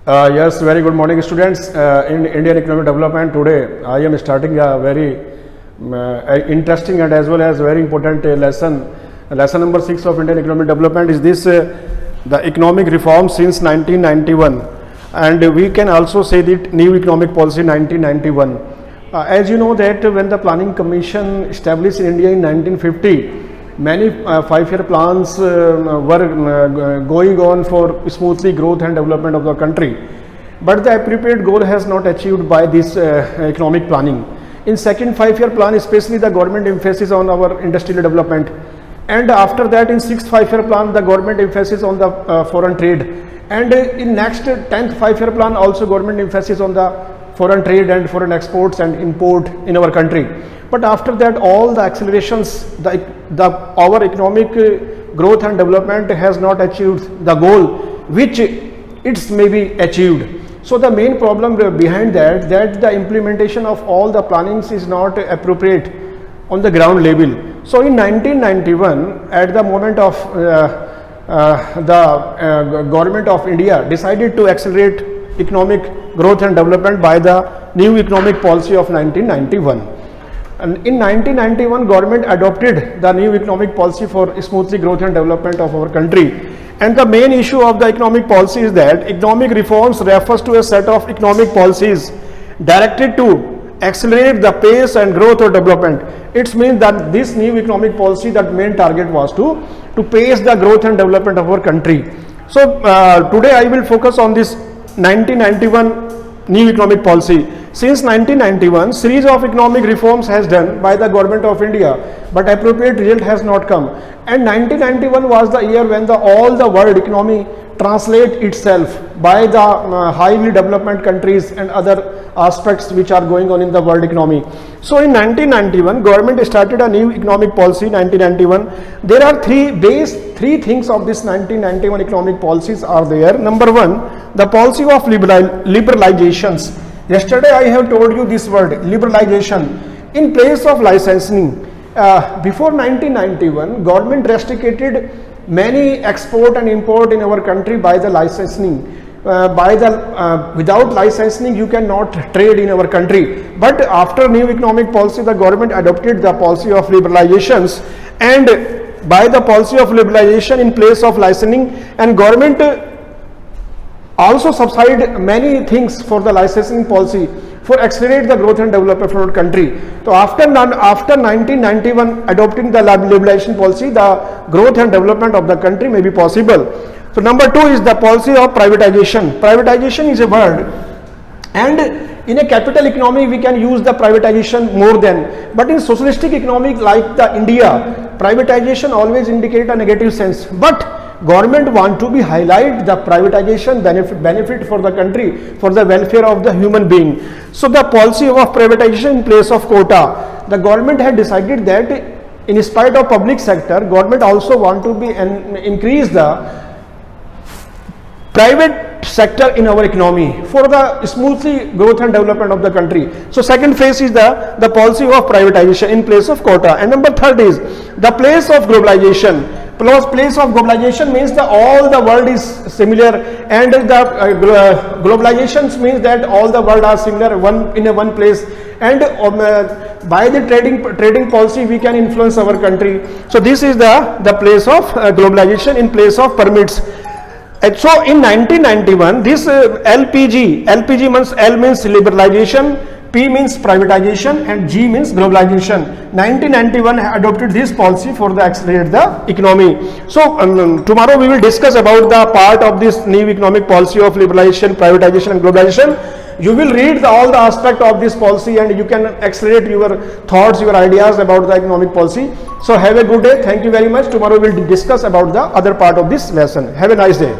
Yes, very good morning, students. In Indian economic development today, I am starting a very interesting and as well as very important lesson. Lesson number 6 of Indian economic development is this: the economic reform since 1991, and we can also say that new economic policy 1991. As you know that when the Planning Commission established in India in 1950. Many 5-year plans were going on for smoothly growth and development of the country, but the appropriate goal has not achieved by this economic planning. In second 5-year plan, especially the government emphasis on our industrial development, and after that in sixth 5-year plan, the government emphasis on the foreign trade, and in next 10th 5-year plan also government emphasis on the foreign trade and foreign exports and import in our country. But after that, all the accelerations, our economic growth and development has not achieved the goal which it's maybe achieved. So the main problem behind that the implementation of all the plannings is not appropriate on the ground level. So in 1991, at the moment of the government of India decided to accelerate economic growth and development by the new economic policy of 1991. And in 1991, government adopted the new economic policy for smoothly growth and development of our country. And the main issue of the economic policy is that economic reforms refers to a set of economic policies directed to accelerate the pace and growth of development. It means that this new economic policy, that main target was to pace the growth and development of our country. So today I will focus on this 1991 new economic policy. Since 1991, series of economic reforms has done by the government of India, but appropriate result has not come. And 1991 was the year when all the world economy translate itself by the highly developed countries and other aspects which are going on in the world economy. So in 1991, government started a new economic policy. 1991, there are three things of this 1991 economic policies are there. Number one, the policy of liberalizations. Yesterday I have told you this word, liberalization, in place of licensing. Before 1991, government restricted many export and import in our country by the licensing. Without licensing, you cannot trade in our country. But after new economic policy, the government adopted the policy of liberalizations, and by the policy of liberalization in place of licensing, and government also subside many things for the licensing policy for accelerate the growth and development of our country. So after 1991 adopting the liberalization policy, the growth and development of the country may be possible. So number two is the policy of privatization. Privatization is a word, and in a capital economy we can use the privatization more than, but in socialistic economy like the India, privatization always indicate a negative sense. But government want to be highlight the privatization benefit for the country, for the welfare of the human being. So the policy of privatization in place of quota, the government had decided that in spite of public sector, government also want to be increase the private sector in our economy for the smoothly growth and development of the country. So second phase is the policy of privatization in place of quota. And number third is the place of globalization. Place of globalization means that all the world is similar, and the globalization means that all the world are similar in one place, and by the trading policy we can influence our country. So this is the place of globalization in place of permits. And so in 1991, this LPG means L means liberalization, P means privatization, and G means globalization. 1991 adopted this policy for the accelerate the economy. So tomorrow we will discuss about the part of this new economic policy of liberalization, privatization and globalization. You will read all the aspect of this policy and you can accelerate your thoughts, your ideas about the economic policy. So have a good day. Thank you very much. Tomorrow we will discuss about the other part of this lesson. Have a nice day.